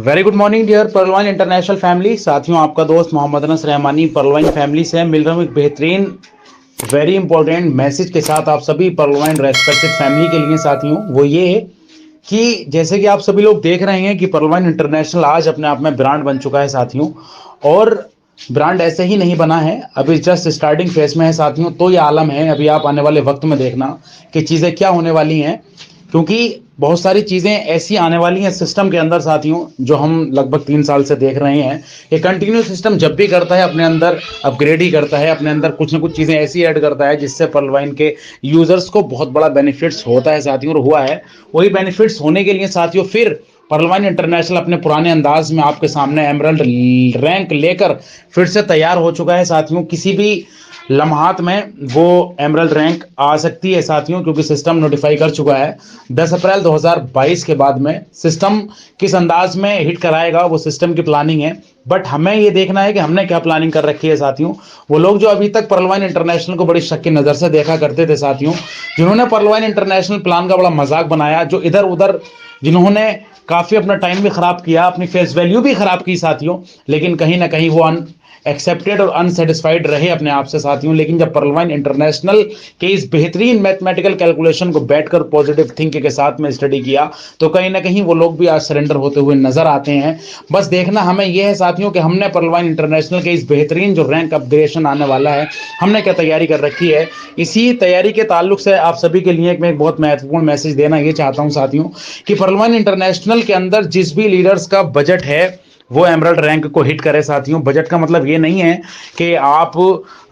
Very good morning dear Parlwine international family. साथियों, आपका दोस्त मोहम्मद अनस रहमानी परलवाइन फैमिली से मिल रहा हूँ एक बेहतरीन वेरी इंपॉर्टेंट मैसेज के साथ आप सभी परलवाइन रेस्पेक्टेड फैमिली के लिए। साथियों, वो ये है कि जैसे कि आप सभी लोग देख रहे हैं कि परलवाइन इंटरनेशनल आज अपने आप में ब्रांड बन चुका है साथियों। और ब्रांड ऐसे ही नहीं बना है, अभी जस्ट स्टार्टिंग फेज में है साथियों। तो ये आलम है, अभी आप आने वाले वक्त में देखना कि चीज़ें क्या होने वाली हैं, क्योंकि बहुत सारी चीज़ें ऐसी आने वाली हैं सिस्टम के अंदर साथियों, जो हम लगभग 3 साल से देख रहे हैं। ये कंटिन्यू सिस्टम जब भी करता है अपने अंदर अपग्रेड ही करता है, अपने अंदर कुछ ना कुछ चीज़ें ऐसी ऐड करता है जिससे पर्लवाइन के यूजर्स को बहुत बड़ा बेनिफिट्स होता है साथियों, और हुआ है। वही बेनिफिट्स होने के लिए साथियों फिर पर्लवाइन इंटरनेशनल अपने पुराने अंदाज में आपके सामने एमरल्ड रैंक लेकर फिर से तैयार हो चुका है साथियों। किसी भी लम्हात में वो एमरल्ड रैंक आ सकती है साथियों, क्योंकि सिस्टम नोटिफाई कर चुका है 10 अप्रैल 2022 के बाद में सिस्टम किस अंदाज में हिट कराएगा, वो सिस्टम की प्लानिंग है। बट हमें ये देखना है कि हमने क्या प्लानिंग कर रखी है साथियों। वो लोग जो अभी तक पर्लवाइन इंटरनेशनल को बड़ी शक की नज़र से देखा करते थे साथियों, जिन्होंने पर्लवाइन इंटरनेशनल प्लान का बड़ा मजाक बनाया, जो इधर उधर जिन्होंने काफ़ी अपना टाइम भी खराब किया, अपनी फेस वैल्यू भी खराब की साथियों, लेकिन कहीं ना कहीं वो एक्सेप्टेड और अनसेटिस्फाइड रहे अपने आप से साथियों। लेकिन जब पर्लवाइन इंटरनेशनल के इस बेहतरीन मैथमेटिकल कैलकुलेशन को बैठकर पॉजिटिव थिंकिंग के साथ में स्टडी किया, तो कहीं ना कहीं वो लोग भी आज सरेंडर होते हुए नजर आते हैं। बस देखना हमें यह है साथियों कि हमने पर्लवाइन इंटरनेशनल के इस बेहतरीन जो रैंक अपग्रेडेशन आने वाला है, हमने क्या तैयारी कर रखी है। इसी तैयारी के ताल्लुक से आप सभी के लिए मैं एक बहुत महत्वपूर्ण मैसेज देना ये चाहता हूं साथियों, कि पर्लवाइन इंटरनेशनल के अंदर जिस भी लीडर्स का बजट है वो एमरल्ड रैंक को हिट करे साथियों। बजट का मतलब ये नहीं है कि आप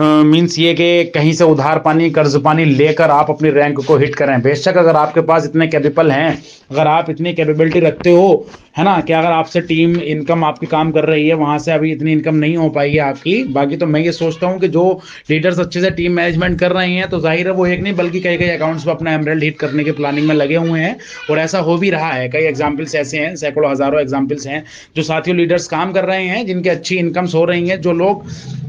मीन्स ये कि कहीं से उधार पानी कर्ज पानी लेकर आप अपनी रैंक को हिट करें। बेशक अगर आपके पास इतने कैपेबल हैं, अगर आप इतनी कैपेबिलिटी रखते हो, है ना, कि अगर आपसे टीम इनकम आपकी काम कर रही है, वहां से अभी इतनी इनकम नहीं हो पाई है आपकी। बाकी तो मैं ये सोचता हूँ कि जो लीडर्स अच्छे से टीम मैनेजमेंट कर रहे हैं, तो जाहिर है वो एक नहीं बल्कि कई कई अकाउंट्स पर अपना एमरल्ड हिट करने की प्लानिंग में लगे हुए हैं, और ऐसा हो भी रहा है। कई एग्जाम्पल्स ऐसे हैं, सैकड़ों हजारों एग्जाम्पल्स हैं जो साथियों लीडर्स काम कर रहे हैं, जिनकी अच्छी इनकम्स हो रही हैं। जो लोग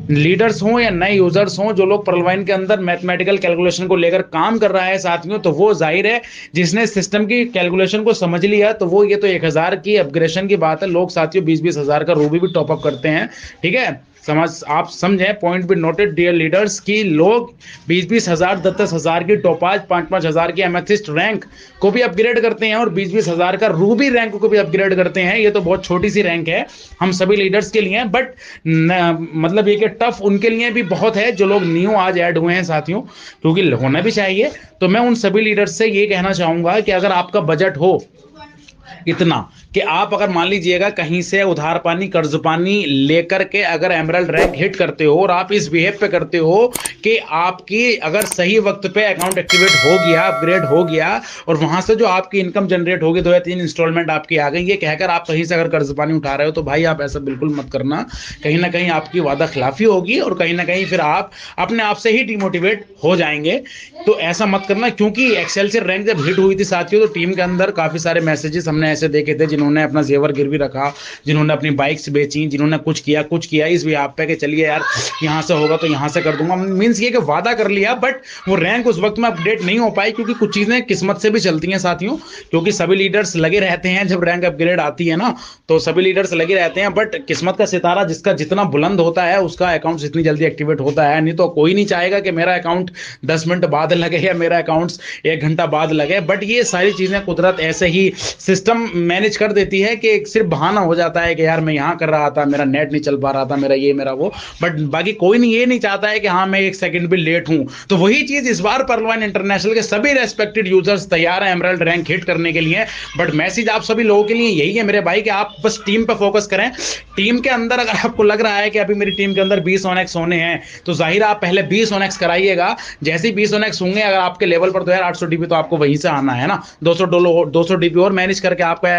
लीडर्स हों या नए यूजर्स हों, जो लोग पर्लवाइन के अंदर मैथमेटिकल कैलकुलेशन को लेकर काम कर रहा है साथियों, तो वो जाहिर है जिसने सिस्टम की कैलकुलेशन को समझ लिया, तो वो ये तो 1000 की अपग्रेडेशन की बात है। लोग साथियों 20-20 हजार का रूबी भी टॉपअप करते हैं, ठीक है। समझ आप समझें, पॉइंट भी नोटेड डियर लीडर्स, की लोग 20-20 हजार 10-10 हजार की टोपाज 5-5 हजार की एमेथिस्ट रैंक को भी अपग्रेड करते हैं, और 20-20 हजार का रूबी रैंक को भी अपग्रेड करते हैं। ये तो बहुत छोटी सी रैंक है हम सभी लीडर्स के लिए, बट मतलब ये कि टफ उनके लिए भी बहुत है जो लोग न्यू आज ऐड हुए हैं साथियों, क्योंकि होना भी चाहिए। तो मैं उन सभी लीडर्स से ये कहना चाहूंगा कि अगर आपका बजट हो इतना कि आप अगर मान लीजिएगा कहीं से उधार पानी कर्ज पानी लेकर के अगर एमरल्ड रैंक हिट करते हो, और आप इस बिहेव पे करते हो कि आपकी अगर सही वक्त पे अकाउंट एक्टिवेट हो गया, अपग्रेड हो गया, और वहां से जो आपकी इनकम जनरेट होगी 2 या 3 इंस्टॉलमेंट आपकी आ गई, ये कहकर आप कहीं से अगर कर्ज पानी उठा रहे हो, तो भाई आप ऐसा बिल्कुल मत करना। कहीं ना कहीं आपकी वादा खिलाफी होगी, और कहीं ना कहीं फिर आप अपने आप से ही डिमोटिवेट हो जाएंगे। तो ऐसा मत करना, क्योंकि एक्सेल से रैंक जब हिट हुई थी साथियों, तो टीम के अंदर काफी सारे मैसेजेस हमने ऐसे देखे थे, जिन्होंने अपना जेवर गिरवी रखा, जिन्होंने अपनी बाइक्स बेची, जिन्होंने कुछ किया इस भी आप पे कि चलिए यार यहाँ से होगा तो यहाँ से कर दूंगा, मींस ये कि वादा कर लिया, बट वो रैंक उस वक्त में अपडेट नहीं हो पाई, क्योंकि कुछ चीजें किस्मत से भी चलती हैं साथियों। क्योंकि सभी लीडर्स लगे रहते हैं, जब रैंक अपग्रेड आती है ना, तो सभी लीडर्स लगे रहते हैं, बट किस्मत का सितारा जिसका जितना बुलंद होता है उसका अकाउंट जितनी जल्दी एक्टिवेट होता है। नहीं तो कोई नहीं चाहेगा कि मेरा अकाउंट 10 मिनट बाद लगे या मेरा अकाउंट 1 घंटा बाद लगे। बट ये सारी चीजें कुदरत ऐसे ही सिस्टम मैनेज कर देती है कि सिर्फ बहाना हो जाता है कि यार मैं यहाँ कर रहा था, मेरा नेट नहीं चल पा रहा था, मेरा ये मेरा वो, बट बाकी कोई नहीं ये नहीं चाहता है कि हाँ मैं 1 सेकंड भी लेट हूं। तो वही चीज इस बार पर्लवाइन इंटरनेशनल के सभी रेस्पेक्टेड यूजर्स तैयार हैं एमरल्ड रैंक हिट करने के लिए। बट मैसेज आप सभी लोगों के लिए यही है मेरे भाई, कि आप बस टीम पर फोकस करें। टीम के अंदर अगर आपको लग रहा है कि अभी मेरी टीम के अंदर 20 ऑन एक्स होने हैं, तो जाहिर आप पहले 20 ऑन एक्स कराइएगा। जैसे ही 20 ऑन एक्स होंगे अगर आपके लेवल पर, तो यार 800 डीपी तो आपको वहीं से आना है ना, 200 डीपी और मैनेज करके आपका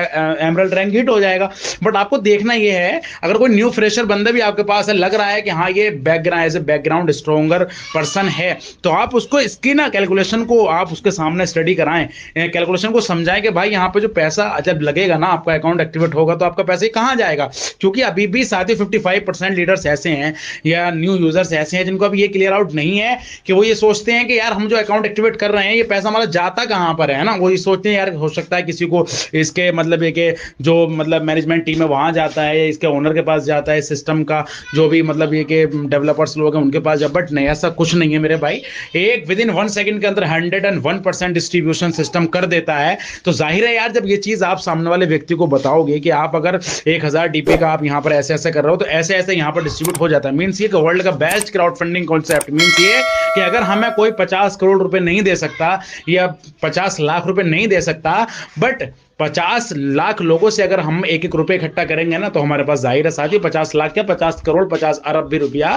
एमरल्ड रैंक हिट हो जाएगा। बट आपको देखना यह है, अगर कोई न्यू फ्रेशर बंदा भी आपके पास है, लग रहा है कि हाँ ये background as a background stronger person है, तो आप उसको इसकी ना कैलकुलेशन को आप उसके सामने स्टडी कराएं, कैलकुलेशन को समझाएं कि भाई यहाँ पे जो पैसा जब लगेगा ना, आपका अकाउंट एक्टिवेट होगा, तो आपका पैसा ही कहाँ जाएगा। क्योंकि अभी भी साथ ही 55% लीडर्स ऐसे हैं या न्यू यूजर्स ऐसे हैं जिनको अभी ये क्लियर आउट नहीं है, कि वो ये सोचते हैं कि यार हम जो अकाउंट एक्टिवेट कर रहे हैं ये पैसा हमारा जाता कहाँ पर है ना। वो ये सोचते हैं यार हो सकता है किसी को इसके मतलब ये कि जो मतलब मैनेजमेंट टीम है वहां जाता है, इसके ओनर के पास जाता है, सिस्टम का जो भी मतलब ये कि डेवलपर्स लोग हैं उनके पास जा, बट नहीं, ऐसा कुछ नहीं है मेरे भाई। एक विद इन 1 सेकंड के अंदर 101% डिस्ट्रीब्यूशन सिस्टम कर देता है। तो जाहिर है यार, जब ये चीज आप सामने वाले व्यक्ति को बताओगे कि आप अगर 1000 डीपी का आप यहाँ पर ऐसे ऐसे कर रहे हो, तो ऐसे ऐसे यहाँ पर डिस्ट्रीब्यूट हो जाता है। मीन्स ये वर्ल्ड का best crowd funding concept. Means ये कि अगर हमें कोई 50 करोड़ रुपए नहीं दे सकता या 50 लाख रुपए नहीं दे सकता, बट 50 लाख लोगों से अगर हम एक एक रुपए इकट्ठा करेंगे ना, तो हमारे पास जाहिर है साथी 50 लाख क्या 50 करोड़ 50 अरब भी रुपया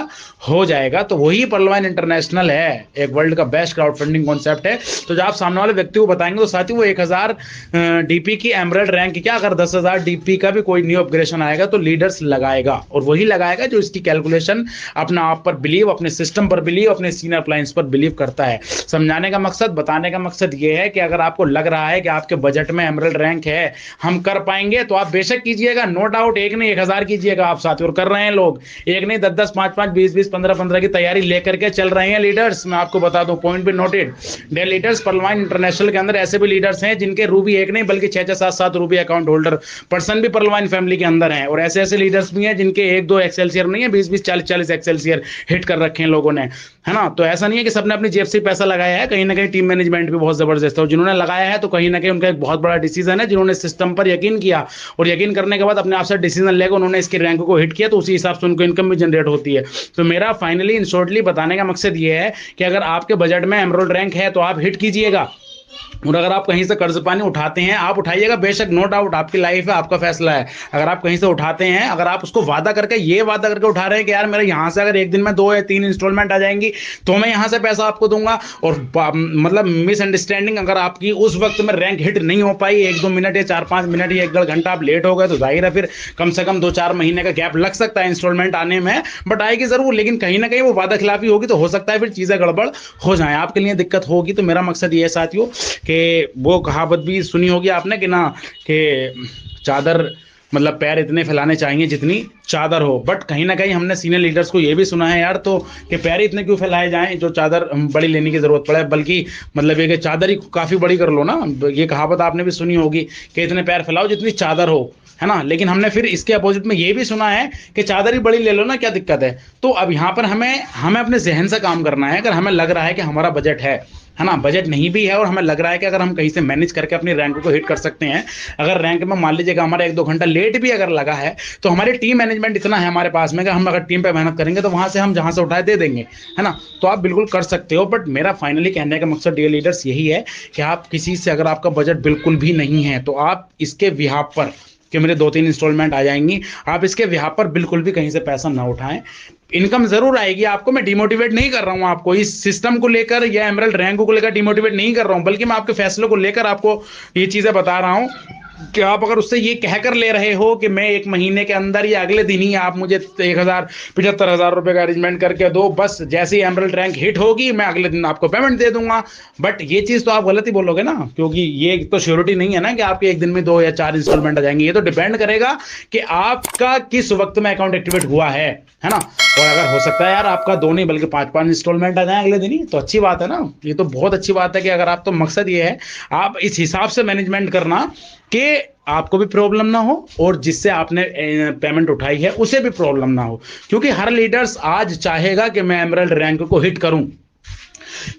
हो जाएगा। तो वही पर्लवाइन इंटरनेशनल है, एक वर्ल्ड का बेस्ट क्राउड फंडिंग कॉन्सेप्ट है। तो जब आप सामने वाले व्यक्ति को बताएंगे तो साथी वो 1000 डीपी की एमरल्ड रैंक क्या, अगर 10,000 डीपी का भी कोई न्यू अपग्रेडेशन आएगा तो लीडर्स लगाएगा, और वही लगाएगा जो इसकी कैलकुलेशन अपना आप पर बिलीव, अपने सिस्टम पर बिलीव, अपने सीनियर क्लाइंट्स पर बिलीव करता है। समझाने का मकसद, बताने का मकसद ये है कि अगर आपको लग रहा है कि आपके बजट में एमरल्ड रैंक है, हम कर पाएंगे, तो आप बेशक कीजिएगा, नो डाउट। एक नहीं 1000 कीजिएगा आप साथी, और कर रहे हैं लोग। एक नहीं 10-10, 5-5, 20-20, 15-15 की तैयारी लेकर के चल रहे हैं लीडर्स। मैं आपको बता दूं, पॉइंट भी नोटेड। डे लीडर्स पर्लवाइन इंटरनेशनल के अंदर ऐसे भी लीडर्स हैं जिनके रूबी एक नहीं बल्कि 6-6, 7-7 रूबी अकाउंट होल्डर पर्सन भी पर्लवाइन फैमिली के अंदर हैं। और ऐसे ऐसे लीडर्स भी हैं जिनके 1-2 एक्सेलसियर नहीं है, 20-20, 40-40 एक्सेलसियर हिट कर रखे हैं लोगों ने, है ना। तो ऐसा नहीं है कि सबने अपनी जेब से पैसा लगाया है, कहीं ना कहीं टीम मैनेजमेंट भी बहुत जबरदस्त है। और जिन्होंने लगाया है तो कहीं ना कहीं उनका एक बहुत बड़ा डिसीजन है, जिन्होंने सिस्टम पर यकीन किया, और यकीन करने के बाद अपने आप से डिसीजन लेकर उन्होंने इसकी रैंक को हिट किया, तो उसी हिसाब से उनको इनकम भी जनरेट होती है। तो मेरा फाइनली इन शॉर्टली बताने का मकसद ये है कि अगर आपके बजट में एमरल्ड रैंक है तो आप हिट कीजिएगा, और अगर आप कहीं से कर्ज पानी उठाते हैं, आप उठाइएगा बेशक, नो डाउट, आपकी लाइफ है, आपका फैसला है। अगर आप कहीं से उठाते हैं, अगर आप उसको वादा करके, ये वादा करके उठा रहे हैं कि यार मेरे यहाँ से अगर एक दिन में 2 या 3 इंस्टॉलमेंट आ जाएंगी तो मैं यहाँ से पैसा आपको दूंगा, और मतलब मिसअंडरस्टैंडिंग अगर आपकी उस वक्त में रैंक हिट नहीं हो पाई, 1-2 मिनट या 4-5 मिनट या 1-1.5 घंटा आप लेट हो गए, तो जाहिर है फिर कम से कम 2-4 महीने का गैप लग सकता है इंस्टॉलमेंट आने में, बट आएगी जरूर। लेकिन कहीं ना कहीं वो वादा खिलाफी होगी, तो हो सकता है फिर चीजें गड़बड़ हो जाए, आपके लिए दिक्कत होगी। तो मेरा मकसद ये है साथियों कि वो कहावत भी सुनी होगी आपने कि ना, कि चादर मतलब पैर इतने फैलाने चाहिए जितनी चादर हो, बट कहीं ना कहीं हमने सीनियर लीडर्स को ये भी सुना है यार, तो कि पैर इतने क्यों फैलाए जाएं जो चादर बड़ी लेने की जरूरत पड़े, बल्कि मतलब ये कि चादर ही काफी बड़ी कर लो ना। ये कहावत आपने भी सुनी होगी कि इतने पैर फैलाओ जितनी चादर हो, है ना। लेकिन हमने फिर इसके अपोजिट में ये भी सुना है कि चादर ही बड़ी ले लो ना, क्या दिक्कत है। तो अब यहाँ पर हमें अपने जहन से काम करना है। अगर हमें लग रहा है कि हमारा बजट है ना, बजट नहीं भी है, और हमें लग रहा है कि अगर हम कहीं से मैनेज करके अपनी रैंक को हिट कर सकते हैं, अगर रैंक में मान लीजिएगा हमारा 1-2 घंटा लेट भी अगर लगा है, तो हमारी टीम मैनेजमेंट इतना है हमारे पास में कि हम अगर टीम पे मेहनत करेंगे तो वहां से हम जहां से उठाए दे देंगे, है ना। तो आप बिल्कुल कर सकते हो। बट मेरा फाइनली कहने का मकसद डियर लीडर्स यही है कि आप किसी से, अगर आपका बजट बिल्कुल भी नहीं है, तो आप इसके बिहाफ पर कि मेरे 2-3 इंस्टॉलमेंट आ जाएंगी, आप इसके बिहाफ पर बिल्कुल भी कहीं से पैसा ना उठाएं। इनकम जरूर आएगी आपको, मैं डिमोटिवेट नहीं कर रहा हूं आपको इस सिस्टम को लेकर या एमरल्ड रैंक को लेकर डिमोटिवेट नहीं कर रहा हूं, बल्कि मैं आपके फैसलों को लेकर आपको ये चीजें बता रहा हूं कि आप अगर उससे ये कहकर ले रहे हो कि मैं 1 महीने के अंदर या अगले दिन ही आप मुझे 75,000 रुपए का अरेंजमेंट करके दो, बस जैसे ही एमरल्ड रैंक हिट होगी मैं अगले दिन आपको पेमेंट दे दूंगा, बट ये चीज तो आप गलत ही बोलोगे ना, क्योंकि ये तो श्योरिटी नहीं है ना कि आपके एक दिन में 2 या 4 इंस्टॉलमेंट आ जाएंगे। ये तो डिपेंड करेगा कि आपका किस वक्त में अकाउंट एक्टिवेट हुआ है ना। और अगर हो सकता है यार आपका 2 नहीं बल्कि 5-5 इंस्टॉलमेंट आ जाए अगले दिन ही, तो अच्छी बात है ना। ये तो बहुत अच्छी बात है कि अगर आप, तो मकसद ये है आप इस हिसाब से मैनेजमेंट करना कि आपको भी प्रॉब्लम ना हो और जिससे आपने पेमेंट उठाई है उसे भी प्रॉब्लम ना हो। क्योंकि हर लीडर्स आज चाहेगा कि मैं एमरल्ड रैंक को हिट करूं,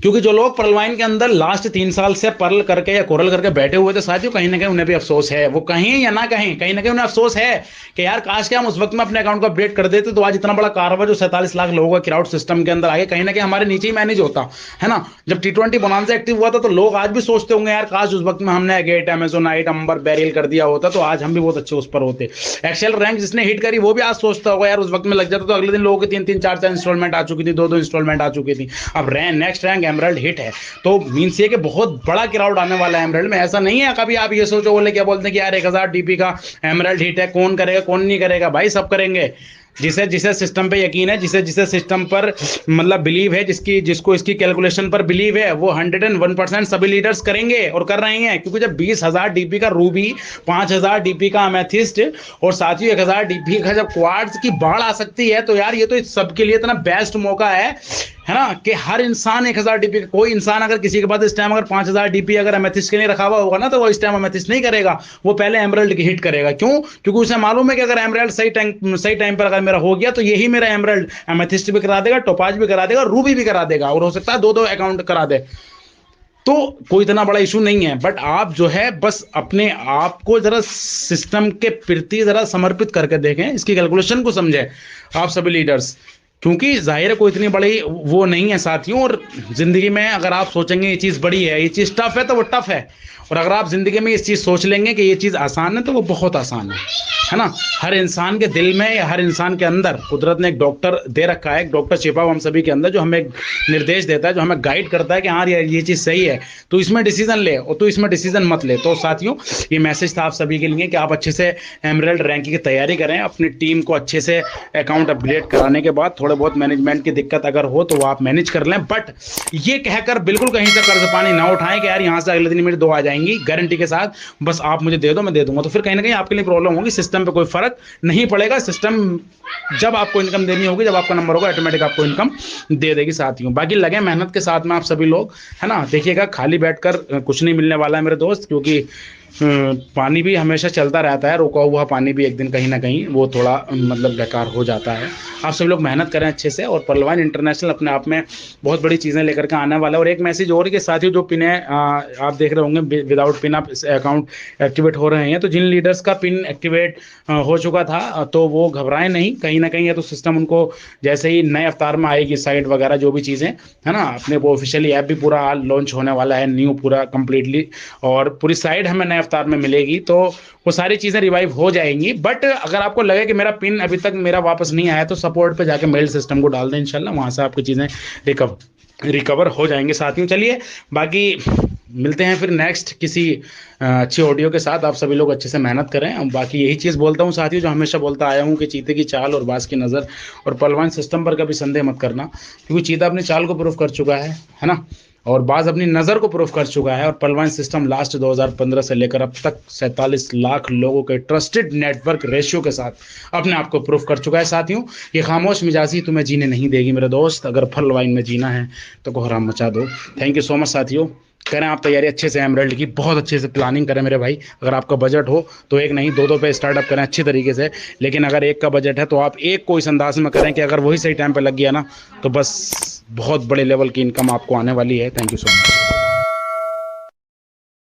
क्योंकि जो लोग पर्लवाइन के अंदर लास्ट 3 साल से पर्ल करके या कोरल करके बैठे हुए थे साथियों, कहीं ना कहीं उन्हें भी अफसोस है। वो कहें या ना कहें, कहीं ना कहीं उन्हें अफसोस है कि यार काश के हम उस वक्त में अपने अकाउंट को अपडेट कर देते, तो आज इतना बड़ा कारोबार जो 47 लाख लोगों का क्राउड सिस्टम के अंदर आगे कहीं ना कहीं हमारे नीचे ही मैनेज होता, है ना। जब T20 बोनांजा एक्टिव हुआ था तो लोग आज भी सोचते होंगे यार काश उस वक्त में हमने गेट, अमेजोनाइट, अंबर, बैरियल कर दिया होता तो आज हम भी बहुत अच्छे उस पर होते। एक्सेल रैंक जिसने हिट करी वो भी आज सोचता होगा यार उस वक्त में लग जाता तो अगले दिन लोगों की 3-3, 4-4 इंस्टॉलमेंट आ चुकी थी, 2-2 इंस्टॉलमेंट आ चुकी थी। अब नेक्स्ट रैंक एमरल्ड हिट है, तो मींस ये कि बहुत बड़ा क्राउड आने वाला है एमरल्ड में। ऐसा नहीं है कभी आप ये सोचो बोले क्या बोलते हैं कि यार 1000 डीपी का एमरल्ड हिट है, कौन करेगा कौन नहीं करेगा, भाई सब करेंगे। जिसे जिसे सिस्टम पे यकीन है, जिसे जिसे सिस्टम पर मतलब बिलीव है, जिसको इसकी कैलकुलेशन पर बिलीव है, वो 101% सभी लीडर्स करेंगे और कर रहे हैं। क्योंकि जब 20,000 डीपी का रूबी, 5,000 डीपी का अमेथिस्ट और साथ ही 1,000 डीपी का जब क्वार्ट्ज की बाढ़ आ सकती है, तो यार ये तो सबके लिए इतना बेस्ट मौका है ना, कि हर इंसान 1000 डीपी, कोई इंसान अगर किसी के पास इस टाइम अगर 5000 डीपी अगर एमेथिस्ट के लिए रखा हुआ होगा ना, तो वो इस टाइम एमेथिस्ट नहीं करेगा, वो पहले एमराल्ड की हिट करेगा। क्यों? क्योंकि उसे मालूम है कि अगर एमराल्ड सही टाइम पर अगर मेरा हो गया तो यही मेरा एमराल्ड एमेथिस्ट भी करा देगा, टोपाज भी करा देगा, रूबी भी करा देगा, और हो सकता है 2-2 अकाउंट करा दे। तो कोई इतना बड़ा इशू नहीं है। बट आप जो है बस अपने आप को जरा सिस्टम के प्रति जरा समर्पित करके देखें, इसकी कैलकुलेशन को समझें आप सभी लीडर्स, क्योंकि जाहिर है कोई इतनी बड़ी वो नहीं है साथियों। और जिंदगी में अगर आप सोचेंगे ये चीज़ बड़ी है, ये चीज़ टफ है, तो वो टफ है। और अगर आप जिंदगी में इस चीज़ सोच लेंगे कि ये चीज़ आसान है, तो वो बहुत आसान है ना। हर इंसान के दिल में या हर इंसान के अंदर कुदरत ने एक डॉक्टर दे रखा है, एक डॉक्टर छिपा हुआ हम सभी के अंदर, जो हमें एक निर्देश देता है, जो हमें गाइड करता है कि हाँ यार ये चीज़ सही है, तो इसमें डिसीजन ले, और तो इसमें डिसीजन मत ले। तो साथियों, ये मैसेज था आप सभी के लिए कि आप अच्छे से एमराल्ड रैंकिंग की तैयारी करें, अपनी टीम को अच्छे से अकाउंट अपग्रेड कराने के बाद थोड़े बहुत मैनेजमेंट की दिक्कत अगर हो तो वो आप मैनेज कर लें। बट ये कहकर बिल्कुल कहीं से कर्ज पानी ना उठाएं कि यार यहाँ से अगले दिन मेरी 2 आ जाएंगी गारंटी के साथ, बस आप मुझे दे दो मैं दे दूंगा। तो फिर कहीं ना कहीं आपके लिए प्रॉब्लम होगी, सिस्टम पे कोई फर्क नहीं पड़ेगा। सिस्टम जब आपको इनकम देनी होगी, जब आपका नंबर होगा, ऑटोमेटिक आपको इनकम दे देगी साथियों। बाकी लगे मेहनत के साथ में आप सभी लोग, है ना। देखिएगा खाली बैठकर कुछ नहीं मिलने वाला है मेरे दोस्त, क्योंकि पानी भी हमेशा चलता रहता है, रुका हुआ पानी भी एक दिन कहीं ना कहीं वो थोड़ा मतलब बेकार हो जाता है। आप सभी लोग मेहनत करें अच्छे से, और पर्लवाइन इंटरनेशनल अपने आप में बहुत बड़ी चीज़ें लेकर के आने वाला है। और एक मैसेज और कि साथियों, जो पिन है आप देख रहे होंगे विदाउट पिन आप अकाउंट एक्टिवेट हो रहे हैं, तो जिन लीडर्स का पिन एक्टिवेट हो चुका था तो वो घबराएं नहीं, कहीं ना कहीं या तो सिस्टम उनको जैसे ही नए अवतार में आएगी साइट वगैरह जो भी चीज़ें, है ना, अपने वो ऑफिशियली ऐप भी पूरा लॉन्च होने वाला है न्यू पूरा कंप्लीटली, और पूरी साइट हमें नए अवतार में मिलेगी, तो वो सारी चीज़ें रिवाइव हो जाएंगी। बट अगर आपको लगे कि मेरा पिन अभी तक मेरा वापस नहीं आया, तो सपोर्ट पे जाके मेल सिस्टम को डाल दें, इंशाल्लाह वहाँ से आपकी चीज़ें रिकवर हो जाएंगे साथियों। चलिए बाकी मिलते हैं फिर नेक्स्ट किसी अच्छी ऑडियो के साथ। आप सभी लोग अच्छे से मेहनत करें। बाकी यही चीज़ बोलता हूँ साथियों, जो हमेशा बोलता आया हूँ कि चीते की चाल और बाज की नज़र और पहलवान सिस्टम पर कभी संदेह मत करना, क्योंकि चीता अपनी चाल को प्रूव कर चुका है ना, और बाज अपनी नज़र को प्रूव कर चुका है, और पहलवान सिस्टम लास्ट 2015 से लेकर अब तक 47 लाख लोगों के ट्रस्टेड नेटवर्क रेशियो के साथ अपने आप को प्रूव कर चुका है साथियों। ये खामोश मिजाजी तुम्हें जीने नहीं देगी मेरे दोस्त, अगर पहलवान में जीना है तो कोहराम मचा दो। थैंक यू सो मच साथियों। करें आप तैयारी अच्छे से एमराल्ड की, बहुत अच्छे से प्लानिंग करें मेरे भाई। अगर आपका बजट हो तो एक नहीं 2-2 पे स्टार्टअप करें अच्छी तरीके से, लेकिन अगर एक का बजट है तो आप एक को इस अंदाज में करें कि अगर वही सही टाइम पे लग गया ना, तो बस बहुत बड़े लेवल की इनकम आपको आने वाली है। Thank you so much.